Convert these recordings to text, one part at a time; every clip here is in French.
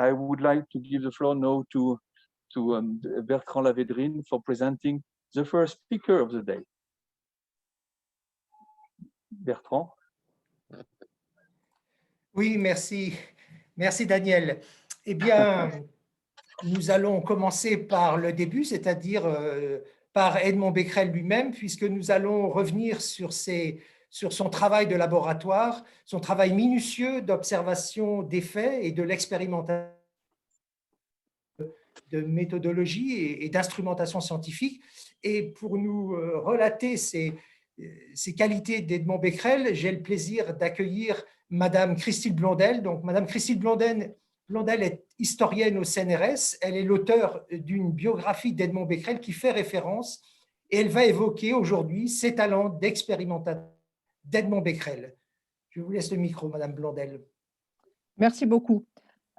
I would like to give the floor now to Bertrand Lavedrine for presenting the first speaker of the day. Bertrand. Oui, merci. Merci Daniel. Eh bien, nous allons commencer par le début, c'est-à-dire par Edmond Becquerel lui-même, puisque nous allons revenir sur son travail de laboratoire, son travail minutieux d'observation des faits et de l'expérimentation de méthodologie et d'instrumentation scientifique. Et pour nous relater ces qualités d'Edmond Becquerel, j'ai le plaisir d'accueillir Madame Christine Blondel. Donc, Madame Christine Blondel est historienne au CNRS. Elle est l'auteure d'une biographie d'Edmond Becquerel qui fait référence et elle va évoquer aujourd'hui ses talents d'expérimentateur d'Edmond Becquerel. Je vous laisse le micro, Madame Blondel. Merci beaucoup.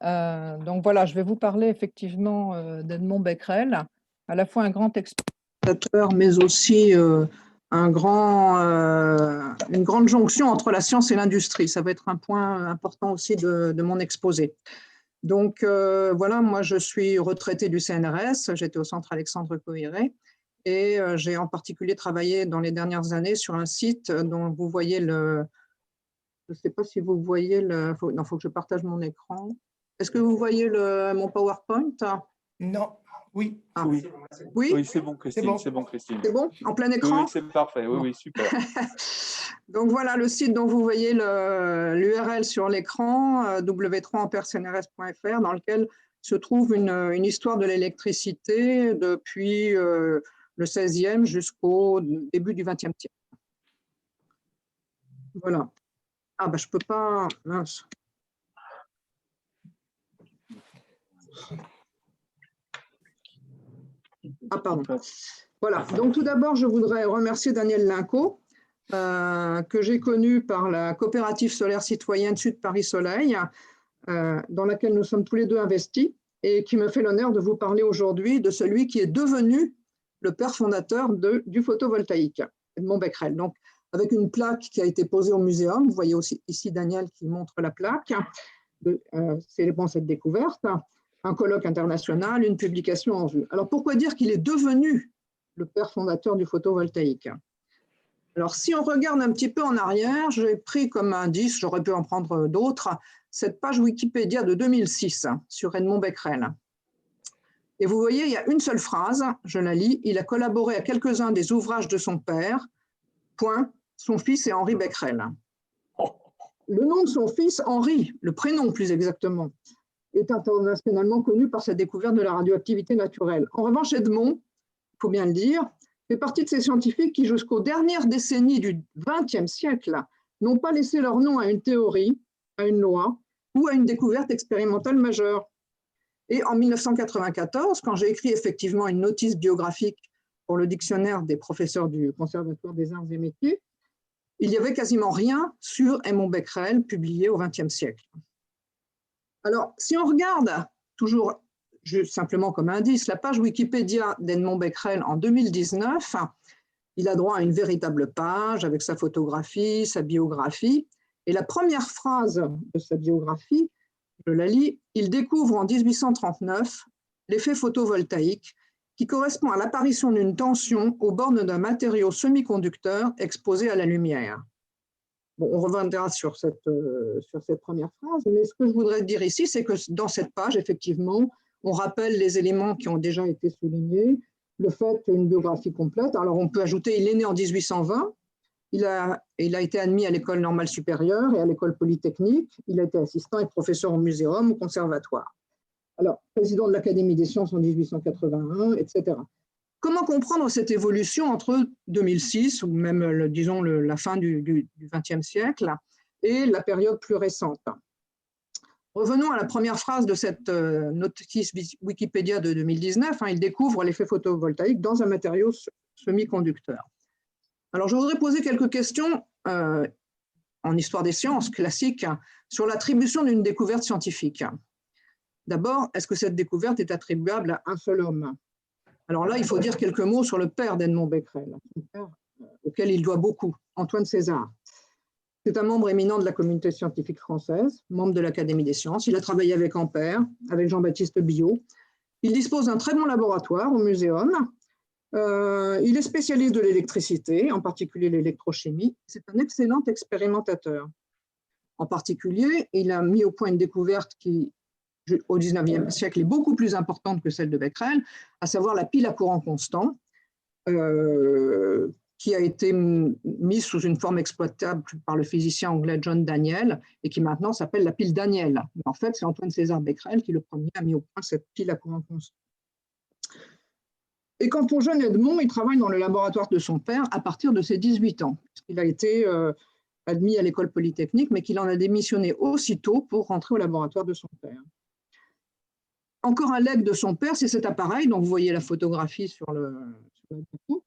Donc voilà, je vais vous parler effectivement d'Edmond Becquerel, à la fois un grand expérimentateur, mais aussi une grande jonction entre la science et l'industrie. Ça va être un point important aussi de mon exposé. Donc voilà, moi je suis retraitée du CNRS, j'étais au centre Alexandre Coiré et j'ai en particulier travaillé dans les dernières années sur un site dont vous voyez le… Je ne sais pas si vous voyez le… Non, il faut que je partage mon écran. Est-ce que vous voyez mon PowerPoint? Non, oui. Ah. Oui, oui, oui c'est bon, Christine. C'est bon, Christine. C'est bon, en plein écran? Oui, c'est parfait. Oui, oui, super. Donc voilà le site dont vous voyez l'URL sur l'écran, w3amperscnrs.fr, dans lequel se trouve une histoire de l'électricité depuis le 16e jusqu'au début du 20e siècle. Voilà. Ah ben je peux pas… Mince. Ah pardon. Voilà. Donc tout d'abord, je voudrais remercier Daniel Linco, que j'ai connu par la coopérative solaire citoyenne Sud Paris Soleil, dans laquelle nous sommes tous les deux investis, et qui me fait l'honneur de vous parler aujourd'hui de celui qui est devenu le père fondateur du photovoltaïque, Edmond Becquerel. Donc, avec une plaque qui a été posée au muséum, vous voyez aussi ici Daniel qui montre la plaque, célébrant cette découverte, un colloque international, une publication en vue. Alors, pourquoi dire qu'il est devenu le père fondateur du photovoltaïque? Alors, si on regarde un petit peu en arrière, j'ai pris comme indice, j'aurais pu en prendre d'autres, cette page Wikipédia de 2006 sur Edmond Becquerel. Et vous voyez, il y a une seule phrase, je la lis, il a collaboré à quelques-uns des ouvrages de son père, point, son fils est Henri Becquerel. Le nom de son fils, Henri, le prénom plus exactement, est internationalement connu par sa découverte de la radioactivité naturelle. En revanche, Edmond, il faut bien le dire, fait partie de ces scientifiques qui, jusqu'aux dernières décennies du XXe siècle, n'ont pas laissé leur nom à une théorie, à une loi ou à une découverte expérimentale majeure. Et en 1994, quand j'ai écrit effectivement une notice biographique pour le dictionnaire des professeurs du Conservatoire des Arts et Métiers, il n'y avait quasiment rien sur Edmond Becquerel publié au XXe siècle. Alors, si on regarde toujours simplement comme indice, la page Wikipédia d'Edmond Becquerel en 2019, il a droit à une véritable page avec sa photographie, sa biographie. Et la première phrase de sa biographie, je la lis, il découvre en 1839 l'effet photovoltaïque qui correspond à l'apparition d'une tension aux bornes d'un matériau semi-conducteur exposé à la lumière. Bon, on reviendra sur cette première phrase, mais ce que je voudrais dire ici, c'est que dans cette page, effectivement, on rappelle les éléments qui ont déjà été soulignés, le fait qu'une biographie complète, alors on peut ajouter, il est né en 1820, il a été admis à l'école normale supérieure et à l'école polytechnique, il a été assistant et professeur au muséum, au conservatoire. Alors, président de l'Académie des sciences en 1881, etc. Comment comprendre cette évolution entre 2006, ou même, disons, la fin du XXe siècle, et la période plus récente? Revenons à la première phrase de cette notice Wikipédia de 2019. Il découvre l'effet photovoltaïque dans un matériau semi-conducteur. Alors, je voudrais poser quelques questions en histoire des sciences classiques sur l'attribution d'une découverte scientifique. D'abord, est-ce que cette découverte est attribuable à un seul homme? Alors là, il faut dire quelques mots sur le père d'Edmond Becquerel, son père, auquel il doit beaucoup, Antoine César. C'est un membre éminent de la communauté scientifique française, membre de l'Académie des sciences. Il a travaillé avec Ampère, avec Jean-Baptiste Biot. Il dispose d'un très bon laboratoire au muséum. Il est spécialiste de l'électricité, en particulier l'électrochimie. C'est un excellent expérimentateur. En particulier, il a mis au point une découverte qui, au XIXe siècle, est beaucoup plus importante que celle de Becquerel, à savoir la pile à courant constant, qui a été mise sous une forme exploitable par le physicien anglais John Daniell et qui maintenant s'appelle la pile Daniell. Mais en fait, c'est Antoine César Becquerel qui, le premier, a mis au point cette pile à courant constant. Et quant au jeune Edmond, il travaille dans le laboratoire de son père à partir de ses 18 ans. Il a été admis à l'école polytechnique, mais qu'il en a démissionné aussitôt pour rentrer au laboratoire de son père. Encore un legs de son père, c'est cet appareil dont vous voyez la photographie sur le photo,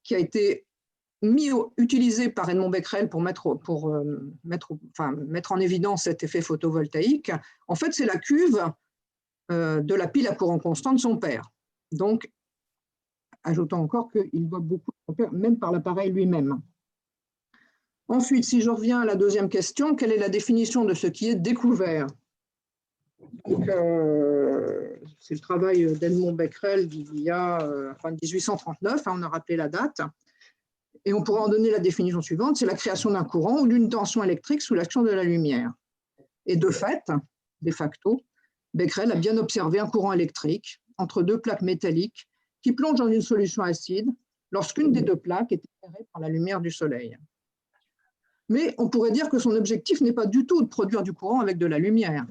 qui a été utilisé par Edmond Becquerel pour mettre en évidence cet effet photovoltaïque. En fait, c'est la cuve de la pile à courant constant de son père. Donc, ajoutons encore qu'il doit beaucoup à son père, même par l'appareil lui-même. Ensuite, si je reviens à la deuxième question, quelle est la définition de ce qui est découvert? C'est le travail d'Edmond Becquerel d'il y a 1839, on a rappelé la date, et on pourrait en donner la définition suivante, c'est la création d'un courant ou d'une tension électrique sous l'action de la lumière. Et de fait, de facto, Becquerel a bien observé un courant électrique entre deux plaques métalliques qui plongent dans une solution acide lorsqu'une des deux plaques est éclairée par la lumière du soleil. Mais on pourrait dire que son objectif n'est pas du tout de produire du courant avec de la lumière.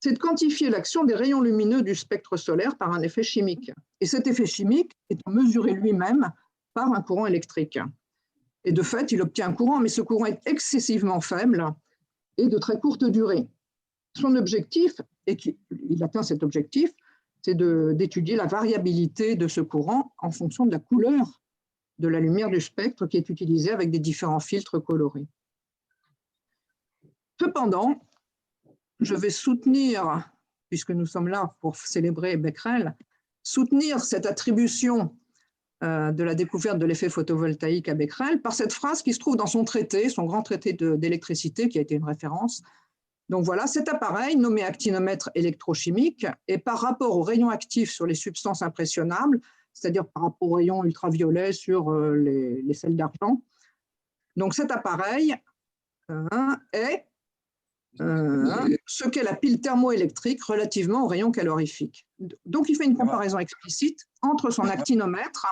C'est de quantifier l'action des rayons lumineux du spectre solaire par un effet chimique. Et cet effet chimique est mesuré lui-même par un courant électrique. Et de fait, il obtient un courant, mais ce courant est excessivement faible et de très courte durée. Son objectif, et il atteint cet objectif, c'est d'étudier la variabilité de ce courant en fonction de la couleur de la lumière du spectre qui est utilisée avec des différents filtres colorés. Cependant, je vais soutenir, puisque nous sommes là pour célébrer Becquerel, soutenir cette attribution de la découverte de l'effet photovoltaïque à Becquerel par cette phrase qui se trouve dans son traité, son grand traité d'électricité qui a été une référence. Donc voilà, cet appareil nommé actinomètre électrochimique est par rapport aux rayons actifs sur les substances impressionnables, c'est-à-dire par rapport aux rayons ultraviolets sur les sels d'argent. Donc cet appareil est ce qu'est la pile thermoélectrique relativement aux rayons calorifiques. Donc il fait une comparaison explicite entre son actinomètre,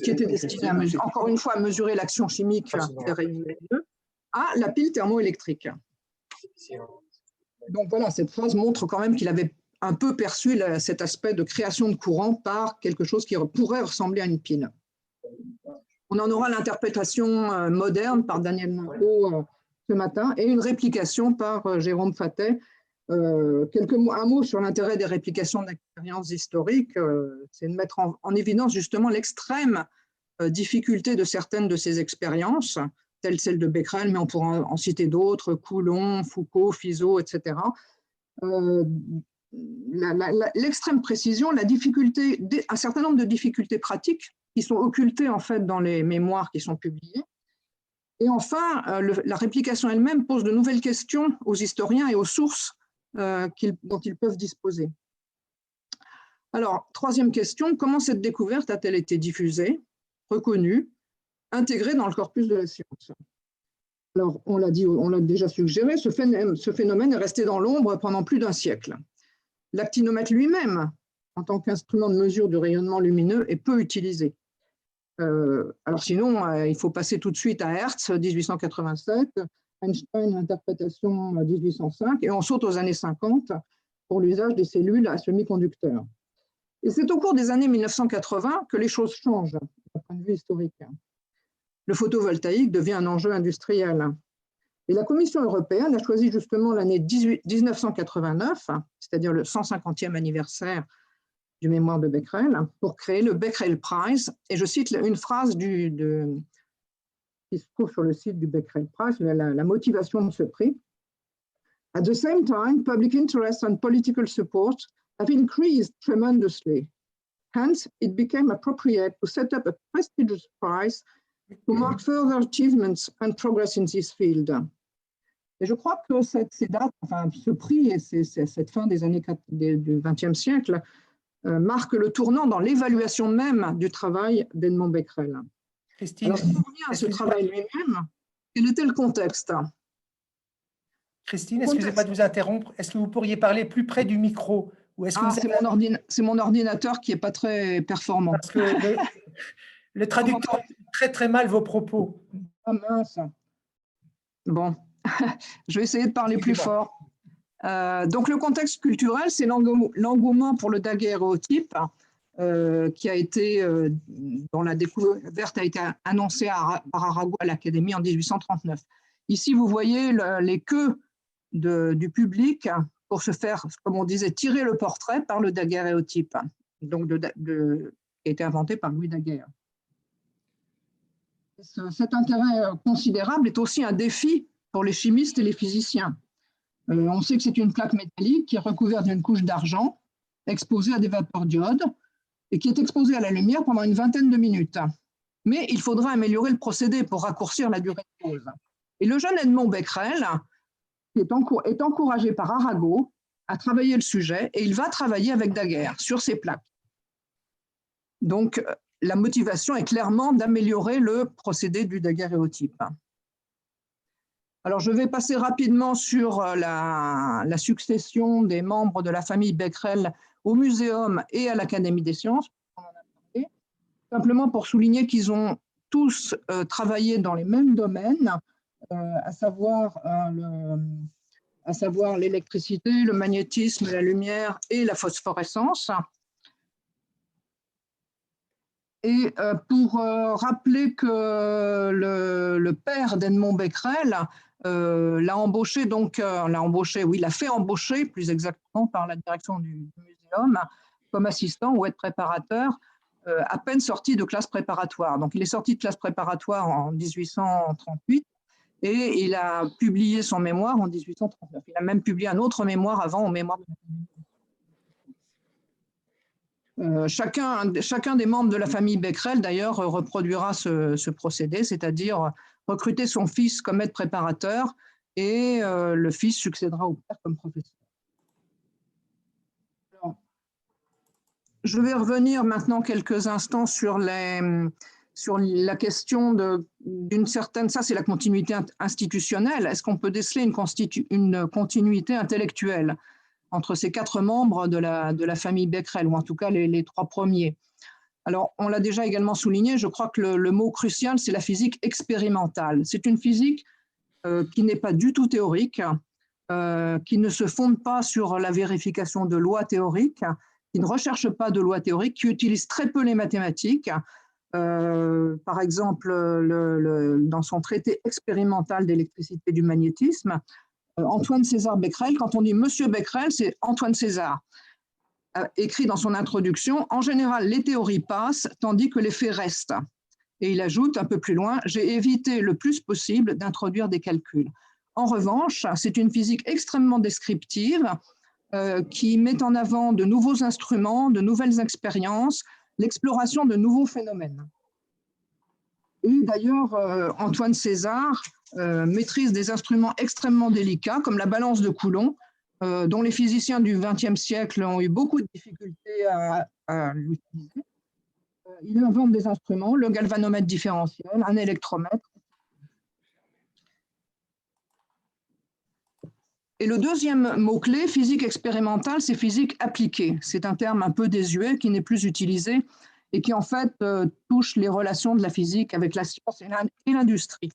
qui était destiné à encore une fois à mesurer l'action chimique des rayons lumineux, à la pile thermoélectrique. Donc voilà, cette phrase montre quand même qu'il avait un peu perçu cet aspect de création de courant par quelque chose qui pourrait ressembler à une pile. On en aura l'interprétation moderne par Daniel Linco ce matin et une réplication par Jérôme Fattet. Un mot sur l'intérêt des réplications d'expériences historiques, c'est de mettre en évidence justement l'extrême difficulté de certaines de ces expériences, telle celle de Becquerel, mais on pourra en citer d'autres, Coulomb, Foucault, Fizeau, etc. L'extrême précision, la difficulté, un certain nombre de difficultés pratiques qui sont occultées en fait dans les mémoires qui sont publiées. Et enfin, la réplication elle-même pose de nouvelles questions aux historiens et aux sources dont ils peuvent disposer. Alors, troisième question, comment cette découverte a-t-elle été diffusée, reconnue, intégrée dans le corpus de la science? Alors, on l'a dit, on l'a déjà suggéré, ce phénomène est resté dans l'ombre pendant plus d'un siècle. L'actinomètre lui-même, en tant qu'instrument de mesure du rayonnement lumineux, est peu utilisé. Alors sinon, il faut passer tout de suite à Hertz, 1887, Einstein, interprétation 1805, et on saute aux années 50 pour l'usage des cellules à semi-conducteurs. Et c'est au cours des années 1980 que les choses changent, d'un point de vue historique. Le photovoltaïque devient un enjeu industriel. Et la Commission européenne a choisi justement l'année 1989, c'est-à-dire le 150e anniversaire du mémoire de Becquerel, pour créer le Becquerel Prize. Et je cite une phrase qui se trouve sur le site du Becquerel Prize, la motivation de ce prix. At the same time, public interest and political support have increased tremendously. Hence, it became appropriate to set up a prestigious prize to mark further achievements and progress in this field. Et je crois que ces dates, enfin, ce prix et cette fin des années du XXe siècle marque le tournant dans l'évaluation même du travail d'Edmond Becquerel. Christine, alors, si on revient à ce travail lui-même, quel était le contexte? Christine, excusez-moi de vous interrompre. Est-ce que vous pourriez parler plus près du micro? Ou est-ce que c'est mon ordinateur qui n'est pas très performant. Parce que le traducteur dit très très mal vos propos. Ah mince. Bon, je vais essayer de parler plus fort. Donc le contexte culturel, c'est l'engouement pour le daguerréotype qui a été, dont la découverte a été annoncée par Arago à l'Académie en 1839. Ici, vous voyez les queues du public pour se faire, comme on disait, tirer le portrait par le daguerréotype, donc qui a été inventé par Louis Daguerre. Cet intérêt considérable est aussi un défi pour les chimistes et les physiciens. On sait que c'est une plaque métallique qui est recouverte d'une couche d'argent, exposée à des vapeurs d'iode, et qui est exposée à la lumière pendant une vingtaine de minutes. Mais il faudra améliorer le procédé pour raccourcir la durée de pause. Et le jeune Edmond Becquerel est encouragé par Arago à travailler le sujet, et il va travailler avec Daguerre sur ces plaques. Donc, la motivation est clairement d'améliorer le procédé du daguerréotype. Alors, je vais passer rapidement sur la succession des membres de la famille Becquerel au Muséum et à l'Académie des sciences. On en a parlé. Simplement pour souligner qu'ils ont tous travaillé dans les mêmes domaines, à savoir l'électricité, le magnétisme, la lumière et la phosphorescence. Et pour rappeler que le père d'Edmond Becquerel l'a embauché, l'a fait embaucher plus exactement par la direction du muséum comme assistant ou aide préparateur, à peine sorti de classe préparatoire. Donc il est sorti de classe préparatoire en 1838 et il a publié son mémoire en 1839. Il a même publié un autre mémoire avant, au mémoire de chacun des membres de la famille Becquerel, d'ailleurs, reproduira ce procédé, c'est-à-dire recruter son fils comme aide préparateur et le fils succédera au père comme professeur. Alors, je vais revenir maintenant quelques instants sur la question d'une certaine, ça c'est la continuité institutionnelle, est-ce qu'on peut déceler une continuité intellectuelle entre ces 4 membres de la famille Becquerel, ou en tout cas les 3 premiers. Alors, on l'a déjà également souligné, je crois que le mot crucial, c'est la physique expérimentale. C'est une physique qui n'est pas du tout théorique, qui ne se fonde pas sur la vérification de lois théoriques, qui ne recherche pas de lois théoriques, qui utilise très peu les mathématiques. Par exemple, dans son traité expérimental d'électricité et du magnétisme, Antoine César Becquerel, quand on dit Monsieur Becquerel, c'est Antoine César, écrit dans son introduction, en général, les théories passent, tandis que les faits restent. Et il ajoute un peu plus loin, j'ai évité le plus possible d'introduire des calculs. En revanche, c'est une physique extrêmement descriptive qui met en avant de nouveaux instruments, de nouvelles expériences, l'exploration de nouveaux phénomènes. Et d'ailleurs, Antoine César maîtrise des instruments extrêmement délicats, comme la balance de Coulomb, dont les physiciens du XXe siècle ont eu beaucoup de difficultés à l'utiliser. Il invente des instruments, le galvanomètre différentiel, un électromètre. Et le deuxième mot-clé, physique expérimentale, c'est physique appliquée. C'est un terme un peu désuet qui n'est plus utilisé et qui en fait touche les relations de la physique avec la science et l'industrie.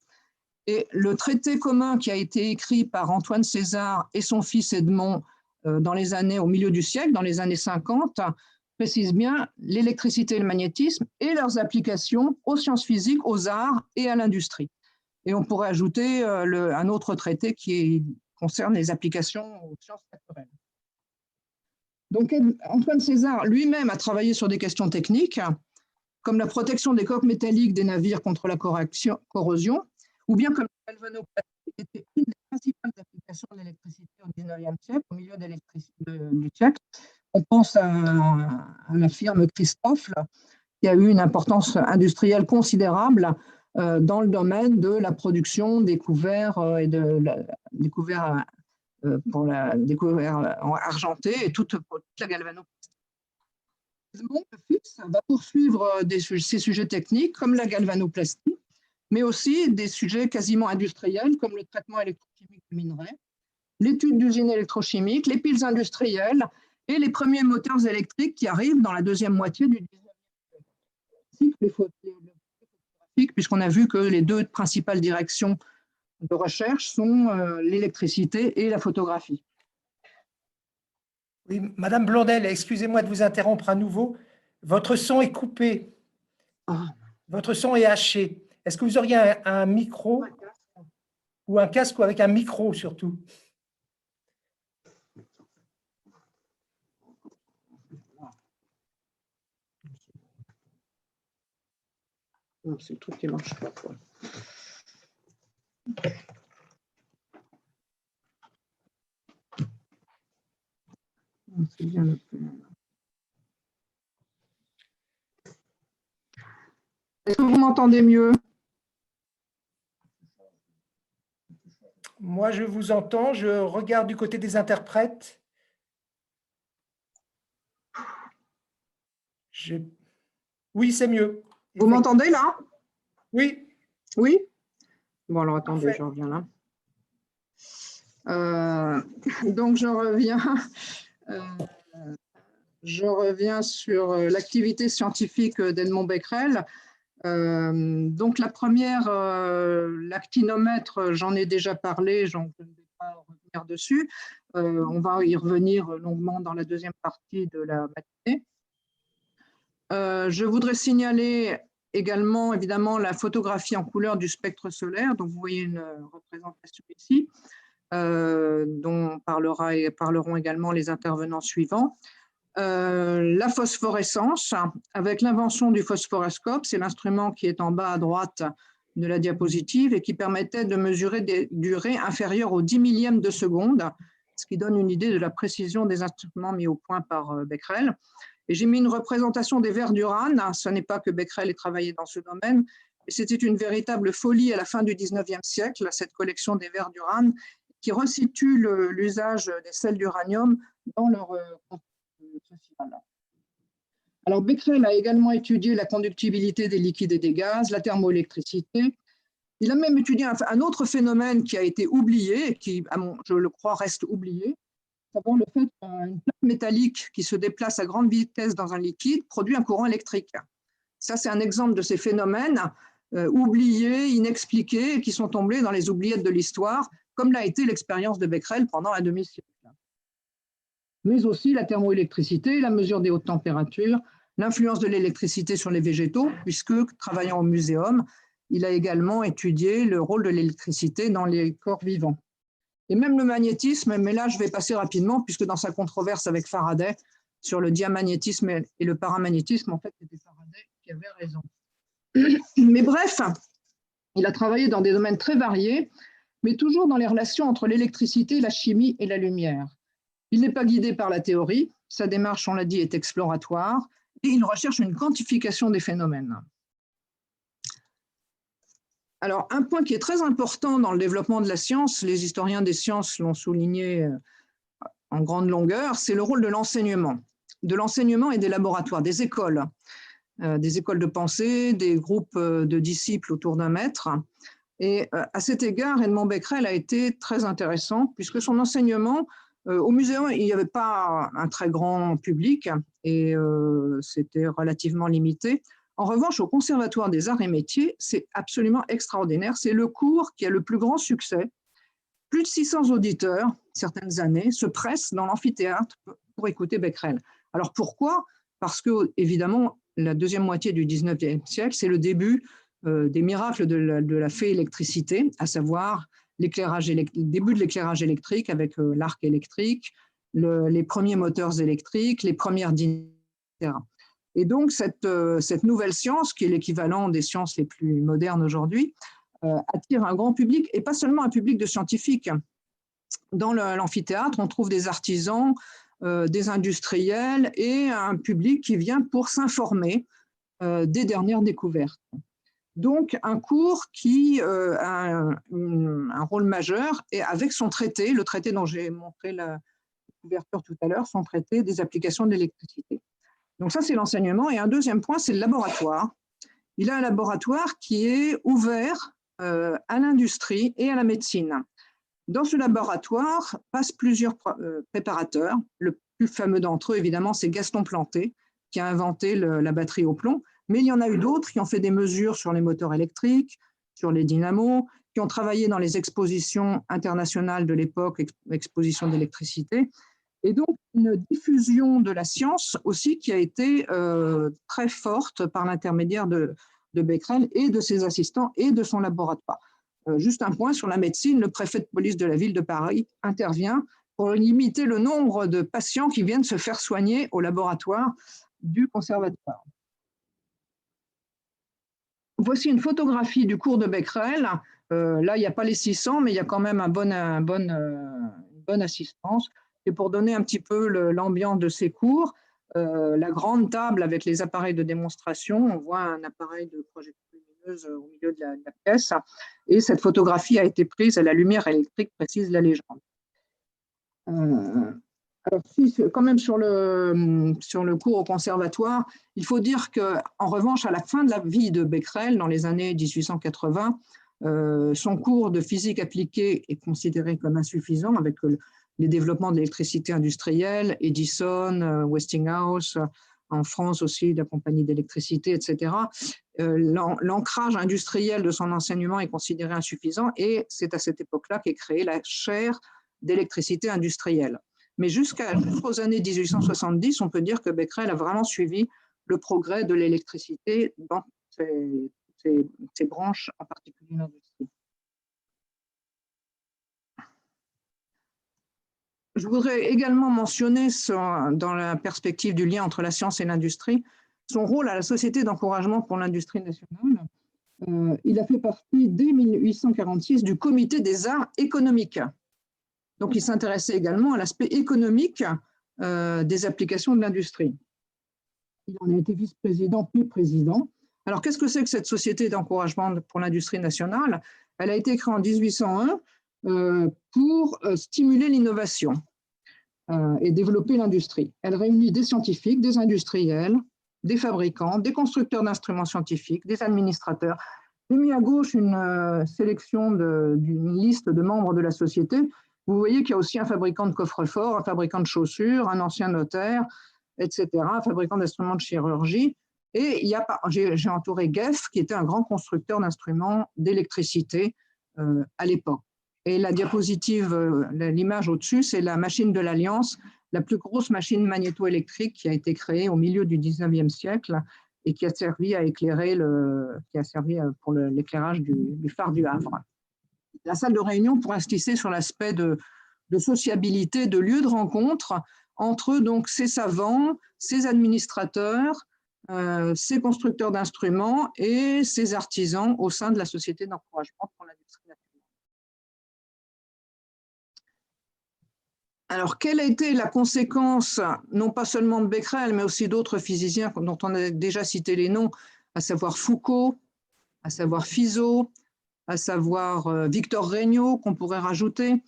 Et le traité commun qui a été écrit par Antoine César et son fils Edmond au milieu du siècle, dans les années 50, précise bien l'électricité et le magnétisme et leurs applications aux sciences physiques, aux arts et à l'industrie. Et on pourrait ajouter un autre traité qui concerne les applications aux sciences naturelles. Donc Antoine César lui-même a travaillé sur des questions techniques, comme la protection des coques métalliques des navires contre la corrosion, ou bien comme la galvanoplastie, qui était une des principales applications de l'électricité au XIXe siècle, au milieu du siècle. On pense à la firme Christophe, qui a eu une importance industrielle considérable dans le domaine de la production des couverts et de des couverts des couverts argentés et toute la galvanoplastie. Le FUPS va poursuivre ces sujets techniques comme la galvanoplastie, mais aussi des sujets quasiment industriels comme le traitement électrochimique du minerai, l'étude d'usines électrochimiques, les piles industrielles et les premiers moteurs électriques qui arrivent dans la deuxième moitié du 19e siècle, puisqu'on a vu que les deux principales directions de recherche sont l'électricité et la photographie. Oui, Madame Blondel, excusez-moi de vous interrompre à nouveau. Votre son est coupé. Votre son est haché. Est-ce que vous auriez un micro ou un casque avec un micro surtout? C'est le truc qui ne marche pas. C'est bien le plus. Est-ce que vous m'entendez mieux? Moi, je vous entends. Je regarde du côté des interprètes. Oui, c'est mieux. Vous m'entendez là? Oui. Oui? Bon, alors attendez, Parfait. je reviens là. Donc, je reviens sur l'activité scientifique d'Edmond Becquerel. Donc, la première, l'actinomètre, j'en ai déjà parlé, je ne vais pas revenir dessus. On va y revenir longuement dans la deuxième partie de la matinée. Je voudrais signaler également, évidemment, la photographie en couleur du spectre solaire. Donc, vous voyez une représentation ici, dont parleront également les intervenants suivants. La phosphorescence, avec l'invention du phosphoroscope, c'est l'instrument qui est en bas à droite de la diapositive et qui permettait de mesurer des durées inférieures au 10 millième de seconde, ce qui donne une idée de la précision des instruments mis au point par Becquerel. Et j'ai mis une représentation des vers d'urane. Ce n'est pas que Becquerel ait travaillé dans ce domaine, mais c'était une véritable folie à la fin du 19e siècle, cette collection des vers d'urane qui resitue l'usage des sels d'uranium dans leur Alors, Becquerel a également étudié la conductibilité des liquides et des gaz, la thermoélectricité. Il a même étudié un autre phénomène qui a été oublié, et qui, je le crois, reste oublié, savoir le fait qu'une plaque métallique qui se déplace à grande vitesse dans un liquide produit un courant électrique. Ça, c'est un exemple de ces phénomènes oubliés, inexpliqués, et qui sont tombés dans les oubliettes de l'histoire, comme l'a été l'expérience de Becquerel pendant un demi-siècle. Mais aussi la thermoélectricité, la mesure des hautes températures, l'influence de l'électricité sur les végétaux, puisque, travaillant au muséum, il a également étudié le rôle de l'électricité dans les corps vivants. Et même le magnétisme, mais là je vais passer rapidement, puisque dans sa controverse avec Faraday sur le diamagnétisme et le paramagnétisme, en fait c'était Faraday qui avait raison. Mais bref, il a travaillé dans des domaines très variés, mais toujours dans les relations entre l'électricité, la chimie et la lumière. Il n'est pas guidé par la théorie, sa démarche, on l'a dit, est exploratoire, et il recherche une quantification des phénomènes. Alors, un point qui est très important dans le développement de la science, les historiens des sciences l'ont souligné en grande longueur, c'est le rôle de l'enseignement et des laboratoires, des écoles de pensée, des groupes de disciples autour d'un maître. Et à cet égard, Edmond Becquerel a été très intéressant, puisque son enseignement, au muséum, il n'y avait pas un très grand public et c'était relativement limité. En revanche, au Conservatoire des Arts et Métiers, c'est absolument extraordinaire. C'est le cours qui a le plus grand succès. Plus de 600 auditeurs, certaines années, se pressent dans l'amphithéâtre pour écouter Becquerel. Alors pourquoi? Parce que, évidemment, la deuxième moitié du 19e siècle, c'est le début des miracles de la fée électricité, à savoir le début de l'éclairage électrique avec l'arc électrique, les premiers moteurs électriques, les premières dynamiques, etc. Et donc, cette nouvelle science, qui est l'équivalent des sciences les plus modernes aujourd'hui, attire un grand public, et pas seulement un public de scientifiques. Dans l'amphithéâtre, on trouve des artisans, des industriels et un public qui vient pour s'informer des dernières découvertes. Donc, un cours qui a un rôle majeur, et avec son traité, le traité dont j'ai montré la couverture tout à l'heure, son traité des applications de l'électricité. Donc ça, c'est l'enseignement. Et un deuxième point, c'est le laboratoire. Il a un laboratoire qui est ouvert à l'industrie et à la médecine. Dans ce laboratoire passent plusieurs préparateurs. Le plus fameux d'entre eux, évidemment, c'est Gaston Planté, qui a inventé la batterie au plomb. Mais il y en a eu d'autres qui ont fait des mesures sur les moteurs électriques, sur les dynamos, qui ont travaillé dans les expositions internationales de l'époque, expositions d'électricité. Et donc, une diffusion de la science aussi qui a été très forte par l'intermédiaire de Becquerel et de ses assistants et de son laboratoire. Juste un point sur la médecine, le préfet de police de la ville de Paris intervient pour limiter le nombre de patients qui viennent se faire soigner au laboratoire du conservatoire. Voici une photographie du cours de Becquerel. Là, il n'y a pas les 600, mais il y a quand même une bonne assistance. Et pour donner un petit peu l'ambiance de ces cours, la grande table avec les appareils de démonstration, on voit un appareil de projection lumineuse au milieu de la pièce, et cette photographie a été prise à la lumière électrique, précise la légende. Alors, quand même sur le cours au conservatoire, il faut dire qu'en revanche, à la fin de la vie de Becquerel, dans les années 1880, son cours de physique appliquée est considéré comme insuffisant avec les développements de l'électricité industrielle, Edison, Westinghouse, en France aussi, la compagnie d'électricité, etc. L'ancrage industriel de son enseignement est considéré insuffisant, et c'est à cette époque-là qu'est créée la chaire d'électricité industrielle. Mais jusqu'aux années 1870, on peut dire que Becquerel a vraiment suivi le progrès de l'électricité dans ces branches, en particulier l'industrie. Je voudrais également mentionner, dans la perspective du lien entre la science et l'industrie, son rôle à la Société d'encouragement pour l'industrie nationale. Il a fait partie, dès 1846, du comité des arts économiques. Donc, il s'intéressait également à l'aspect économique des applications de l'industrie. Il en a été vice-président puis président. Alors, qu'est-ce que c'est que cette Société d'encouragement pour l'industrie nationale? Elle a été créée en 1801 pour stimuler l'innovation et développer l'industrie. Elle réunit des scientifiques, des industriels, des fabricants, des constructeurs d'instruments scientifiques, des administrateurs. J'ai mis à gauche une sélection d'une liste de membres de la société. Vous voyez qu'il y a aussi un fabricant de coffres-forts, un fabricant de chaussures, un ancien notaire, etc., un fabricant d'instruments de chirurgie. Et j'ai entouré Geff, qui était un grand constructeur d'instruments d'électricité à l'époque. Et la diapositive, l'image au-dessus, c'est la machine de l'Alliance, la plus grosse machine magnétoélectrique qui a été créée au milieu du 19e siècle et qui a servi à éclairer pour l'éclairage du phare du Havre. La salle de réunion pour insister sur l'aspect de sociabilité, de lieu de rencontre entre donc ces savants, ces administrateurs, ces constructeurs d'instruments et ces artisans au sein de la Société d'encouragement pour l'industrie nationale. Alors, quelle a été la conséquence, non pas seulement de Becquerel, mais aussi d'autres physiciens dont on a déjà cité les noms, à savoir Foucault, à savoir Fizeau, à savoir Victor Regnault, qu'on pourrait rajouter,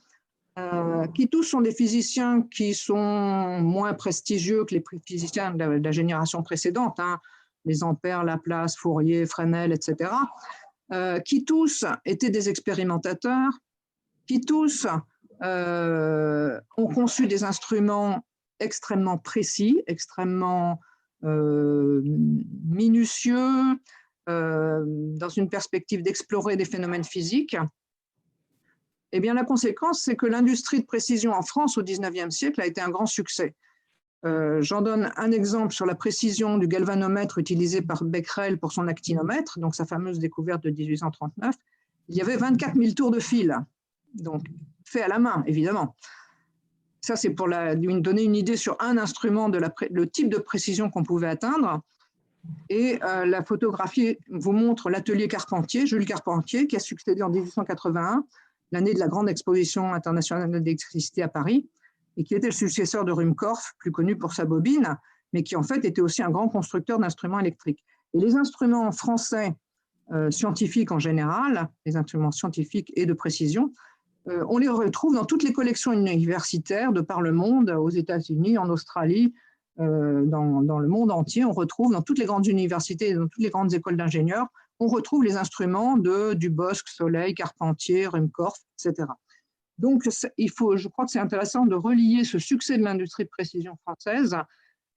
qui tous sont des physiciens qui sont moins prestigieux que les physiciens de la génération précédente, hein, les Ampère, Laplace, Fourier, Fresnel, etc., qui tous étaient des expérimentateurs, qui tous ont conçu des instruments extrêmement précis, extrêmement minutieux, dans une perspective d'explorer des phénomènes physiques. Eh bien, la conséquence, c'est que l'industrie de précision en France au XIXe siècle a été un grand succès. J'en donne un exemple sur la précision du galvanomètre utilisé par Becquerel pour son actinomètre, donc sa fameuse découverte de 1839. Il y avait 24 000 tours de fil, donc fait à la main, évidemment. Ça, c'est pour donner une idée sur un instrument le type de précision qu'on pouvait atteindre. Et la photographie vous montre l'atelier Carpentier, Jules Carpentier, qui a succédé en 1881, l'année de la grande exposition internationale d'électricité à Paris, et qui était le successeur de Ruhmkorff, plus connu pour sa bobine, mais qui en fait était aussi un grand constructeur d'instruments électriques. Et les instruments français scientifiques en général, les instruments scientifiques et de précision, on les retrouve dans toutes les collections universitaires de par le monde, aux États-Unis, en Australie, dans le monde entier. On retrouve dans toutes les grandes universités, dans toutes les grandes écoles d'ingénieurs, on retrouve les instruments de Dubosc, Soleil, Carpentier, Ruhmkorff, etc. Donc, je crois que c'est intéressant de relier ce succès de l'industrie de précision française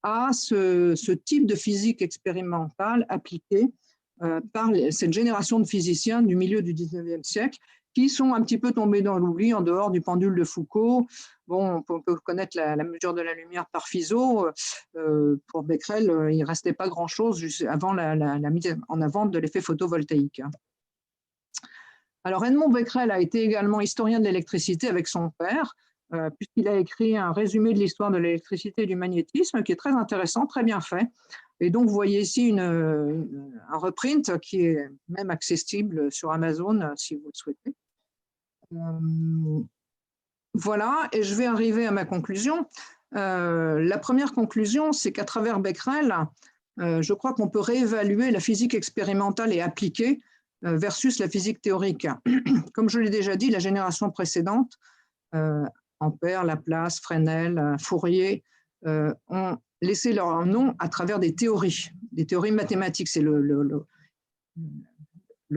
à ce type de physique expérimentale appliquée par cette génération de physiciens du milieu du 19e siècle qui sont un petit peu tombés dans l'oubli en dehors du pendule de Foucault. Bon, on peut connaître la mesure de la lumière par Fizeau. Pour Becquerel, il ne restait pas grand-chose avant la mise en avant de l'effet photovoltaïque. Alors, Edmond Becquerel a été également historien de l'électricité avec son père, puisqu'il a écrit un résumé de l'histoire de l'électricité et du magnétisme qui est très intéressant, très bien fait. Et donc, vous voyez ici un reprint qui est même accessible sur Amazon si vous le souhaitez. Voilà, et je vais arriver à ma conclusion. La première conclusion, c'est qu'à travers Becquerel, je crois qu'on peut réévaluer la physique expérimentale et appliquée versus la physique théorique. Comme je l'ai déjà dit, la génération précédente, Ampère, Laplace, Fresnel, Fourier, ont laissé leur nom à travers des théories mathématiques. C'est le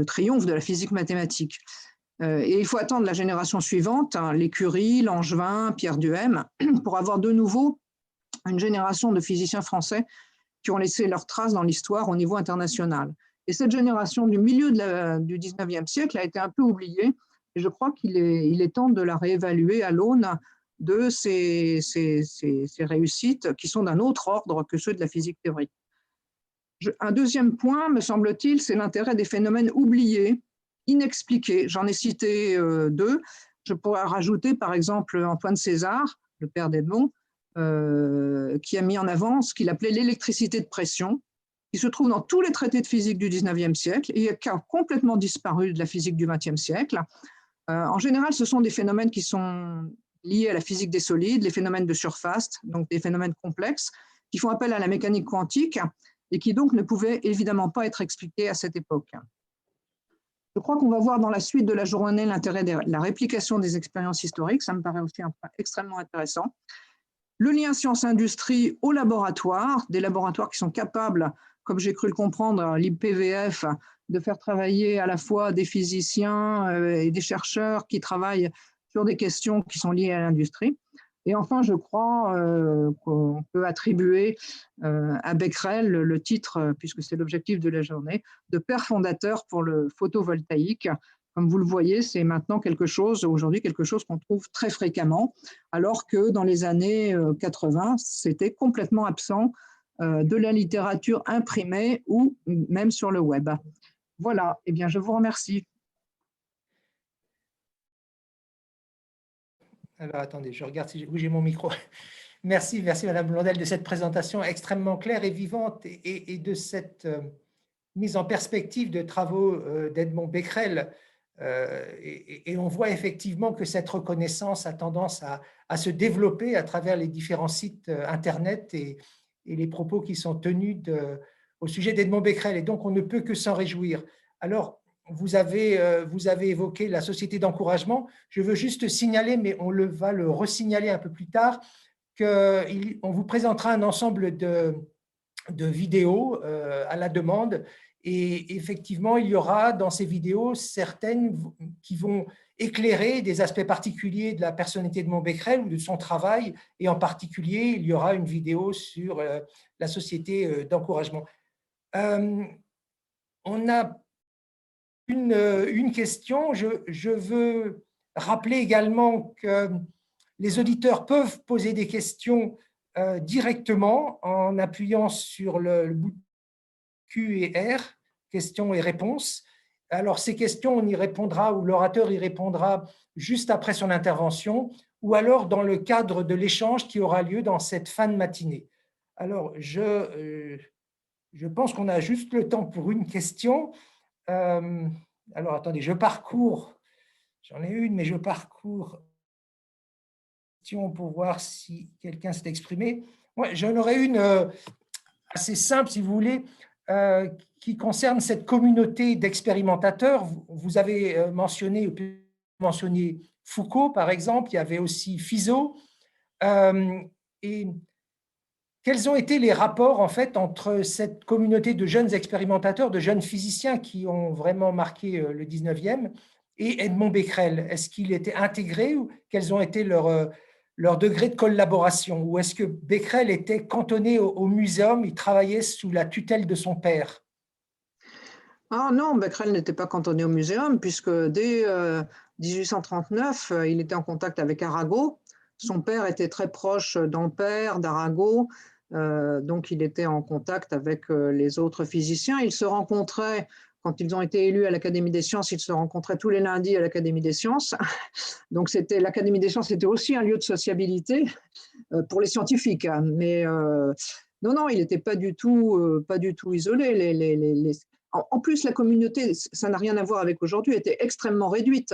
triomphe de la physique mathématique. Et il faut attendre la génération suivante, les Curie, Langevin, Pierre Duhem, pour avoir de nouveau une génération de physiciens français qui ont laissé leurs traces dans l'histoire au niveau international. Et cette génération du milieu du 19e siècle a été un peu oubliée, et je crois qu'il est temps de la réévaluer à l'aune de ces réussites qui sont d'un autre ordre que ceux de la physique théorique. Un deuxième point, me semble-t-il, c'est l'intérêt des phénomènes oubliés, inexpliqués. J'en ai cité deux. Je pourrais rajouter par exemple Antoine César, le père d'Edmond, qui a mis en avant ce qu'il appelait l'électricité de pression, qui se trouve dans tous les traités de physique du 19e siècle et qui a complètement disparu de la physique du 20e siècle. En général, ce sont des phénomènes qui sont liés à la physique des solides, les phénomènes de surface, donc des phénomènes complexes, qui font appel à la mécanique quantique et qui donc ne pouvaient évidemment pas être expliqués à cette époque. Je crois qu'on va voir dans la suite de la journée l'intérêt de la réplication des expériences historiques, ça me paraît aussi un point extrêmement intéressant. Le lien science-industrie au laboratoire, des laboratoires qui sont capables, comme j'ai cru le comprendre, l'IPVF, de faire travailler à la fois des physiciens et des chercheurs qui travaillent sur des questions qui sont liées à l'industrie. Et enfin, je crois qu'on peut attribuer à Becquerel le titre, puisque c'est l'objectif de la journée, de père fondateur pour le photovoltaïque. Comme vous le voyez, c'est maintenant aujourd'hui quelque chose qu'on trouve très fréquemment, alors que dans les années 80, c'était complètement absent de la littérature imprimée ou même sur le web. Voilà, eh bien, je vous remercie. Alors, attendez, je regarde si j'ai mon micro. Merci Madame Blondel de cette présentation extrêmement claire et vivante et de cette mise en perspective de travaux d'Edmond Becquerel. Et on voit effectivement que cette reconnaissance a tendance à se développer à travers les différents sites Internet et les propos qui sont tenus au sujet d'Edmond Becquerel. Et donc, on ne peut que s'en réjouir. Alors, vous avez évoqué la société d'encouragement. Je veux juste signaler, mais on va le resignaler un peu plus tard, qu'on vous présentera un ensemble de vidéos à la demande. Et effectivement, il y aura dans ces vidéos certaines qui vont éclairer des aspects particuliers de la personnalité de Edmond Becquerel ou de son travail. Et en particulier, il y aura une vidéo sur la société d'encouragement. On a une question. Je veux rappeler également que les auditeurs peuvent poser des questions directement en appuyant sur le bouton Q et R, questions et réponses. Alors, ces questions, on y répondra, ou l'orateur y répondra juste après son intervention, ou alors dans le cadre de l'échange qui aura lieu dans cette fin de matinée. Alors, je pense qu'on a juste le temps pour une question. Alors, attendez, je parcours, j'en ai une, mais je parcours pour voir si quelqu'un s'est exprimé. Moi, j'en aurais une assez simple, si vous voulez, qui concerne cette communauté d'expérimentateurs. Vous avez mentionné Foucault, par exemple, il y avait aussi Fizeau. Et quels ont été les rapports en fait entre cette communauté de jeunes expérimentateurs, de jeunes physiciens qui ont vraiment marqué le 19e et Edmond Becquerel? Est-ce qu'il était intégré ou quels ont été leurs degrés de collaboration? Ou est-ce que Becquerel était cantonné au muséum, il travaillait sous la tutelle de son père? Ah non, Becquerel n'était pas cantonné au muséum, puisque dès 1839, il était en contact avec Arago. Son père était très proche d'Ampère, d'Arago, donc il était en contact avec les autres physiciens. Ils se rencontraient, quand ils ont été élus à l'Académie des sciences, ils se rencontraient tous les lundis à l'Académie des sciences. Donc l'Académie des sciences était aussi un lieu de sociabilité pour les scientifiques. Mais non, il n'était pas du tout isolé. En plus, la communauté, ça n'a rien à voir avec aujourd'hui, était extrêmement réduite.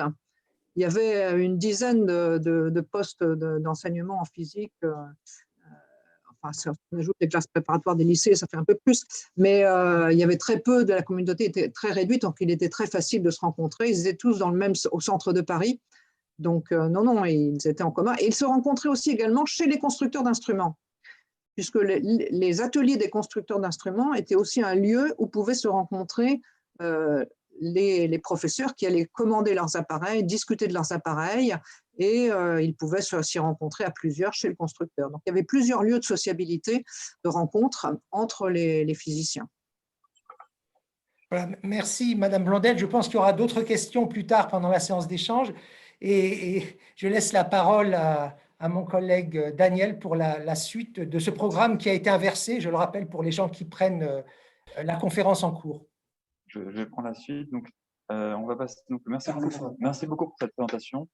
Il y avait une dizaine de postes d'enseignement en physique. Enfin, si on ajoute les classes préparatoires des lycées, ça fait un peu plus. Mais il y avait très peu, de la communauté était très réduite, donc il était très facile de se rencontrer. Ils étaient tous au centre de Paris. Donc, non, ils étaient en commun. Et ils se rencontraient aussi également chez les constructeurs d'instruments, puisque les ateliers des constructeurs d'instruments étaient aussi un lieu où pouvaient se rencontrer les professeurs qui allaient commander leurs appareils, discuter de leurs appareils, et ils pouvaient s'y rencontrer à plusieurs chez le constructeur. Donc, il y avait plusieurs lieux de sociabilité, de rencontres entre les physiciens. Voilà, merci Madame Blondel. Je pense qu'il y aura d'autres questions plus tard pendant la séance d'échange. Et je laisse la parole à mon collègue Daniel pour la suite de ce programme qui a été inversé, je le rappelle, pour les gens qui prennent la conférence en cours. Je vais prendre la suite. Donc, on va passer. Donc, merci beaucoup pour cette présentation.